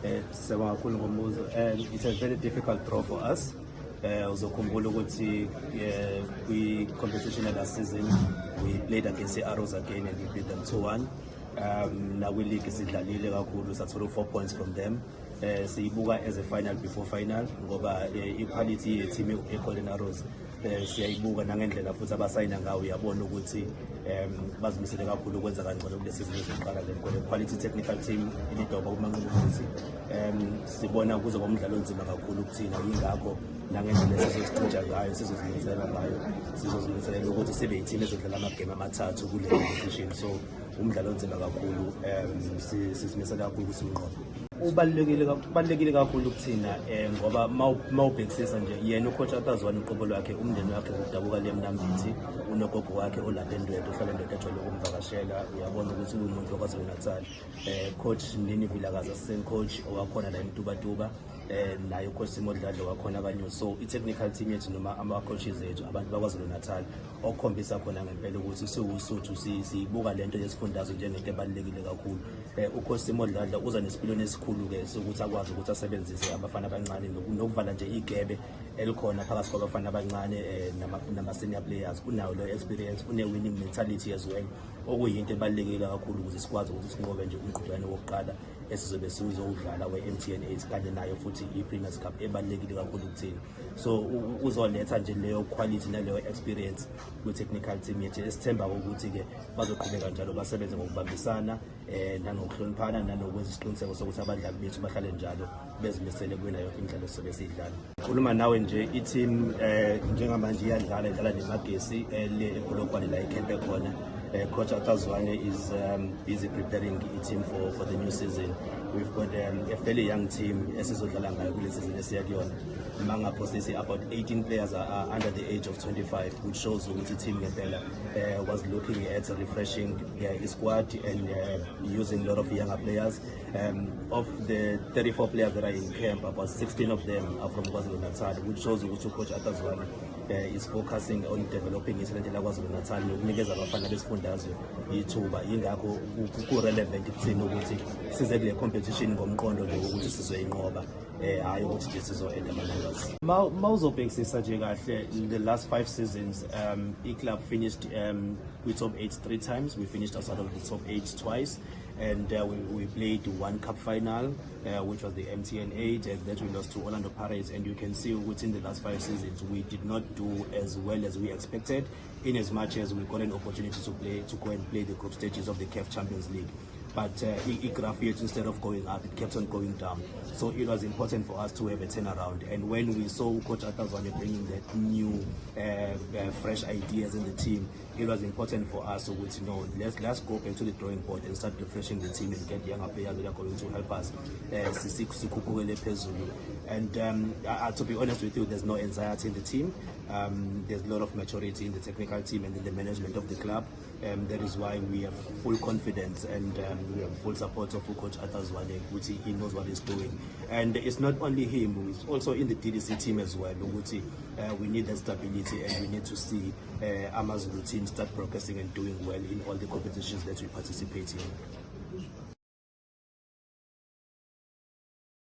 It's a very difficult draw for us. Uzokhumbula ukuthi kwi-competition last season we played against the Arrows again and we beat them 2-1. Now we league sidlalile kakhulu sathola 4 points from them. Siyibuka as a final before final ngoba i-quality ye-team e-Golden Arrows siyayibuka nangendlela futhi abasayina ngawo uyabona ukuthi bazimisele kakhulu ukwenza kangcono kule season ezoqala le quality technical team ilidoba kumanqoba ukuthi sibona kuzoba umdlalo onzima kakhulu kuthina yingakho nangendlela esizozicinja ngayo sizozimisela ngayo sizozimisela ukuthi sibe i-team ezodlala amagame amathathu kule competition so umdlalo onzima kakhulu sizimisela kakhulu kusimnqoba ubalulekile kakhulu kuthina ngoba mawubhekisisa nje yena ucoach atazwana uqobo lwakhe umndeni wakhe ukudabuka le mnambithi unogogo wakhe olapha eNdwedwe ohlala eNdwedwe ejwayele ukumvakashela uyabona ukuthi umuntu okwazulu Natal coach Nini Vilakazi assistant coach owakhona la eMtubatuba naye ucoach Simodladla wakhona abanye so i-technical team yethu noma ama-coaches ethu abantu bakwazulu Natal okukhombisa khona ngempela ukuthi siwusuthu siyibuka lento yesifundazwe njengento ebalulekile kakhulu ucoach Simodladla uza nesipiliyoni esikhulu-ke sokuthi akwazi ukuthi asebenzise abafana abancane nokuvala nje igebe elikhona phakathi kwabafana abancane nama-senior players unayo leyo experience une-winning mentality as well okuyinto ebalulekile kakhulu ukuze sikwazi ukuthi sinqobe nje umqhudelwano wokuqala esizobe sizowudlala we-MTN 8 kanye nayo futhi i-Premiers Cup ebalulekile kakhulu kuthina so uzoletha nje leyo quality naleyo experience kwi-technical team yethu esithemba ukuthi-ke bazoqhubeka njalo basebenze ngokubambisana nanokuhloniphana nanokwenza isiqiniseko sokuthi abadlali bethu bahlale njalo bezimisele kuwina yonke imidlalo esizobe siyidlala. Khuluma nawe nje i-team njengamanje idlala nemagesi le ePolokwane la ikhempe khona. Coach Atazwane is busy preparing the team for the new season. We've got a fairly young team esizodlala ngayo kule season esiyakuyona. Mangapho sisi about 18 players are under the age of 25, which shows ukuthi team ngempela was looking at refreshing his squad and using a lot of younger players. Of the 34 players that are in camp, about 16 of them are from KwaZulu-Natal, which shows ukuthi Coach Atazwane is focusing on developing italent la KwaZulu-Natal nokunikeza abafana besifundazwe ithuba yingakho ku-relevant kuthina ukuthi size kule competition ngomqondo nje ukuthi sizoyinqoba hayi ukuthi nje sizo-end ama-numbers. Mawuzobhekisisa nje kahle the last 5 seasons i-club finished kwi-top 8 3 times. We finished outside of the top 8 twice and we played one cup final which was the MTN 8 and that we lost to Orlando Pirates, and you can see within the last 5 seasons we did not do as well as we expected in as much as we got an opportunity to go and play the group stages of the CAF Champions League. But graph instead of going up, it kept on going down. So it was important for us to have a turnaround. And when we saw Coach Atazwane bringing that new, fresh ideas in the team, it was important for us to know, let's go back to the drawing board and start refreshing the team and get younger players that are going to help us. And to be honest with you, there's no anxiety in the team. There's a lot of maturity in the technical team and in the management of the club. That is why we have full confidence and we have full support of Coach Atazwane, which he knows what he's doing. And it's not only him, it's also in the DDC team as well. We need that stability and we need to see Amazulu team start progressing and doing well in all the competitions that we participate in.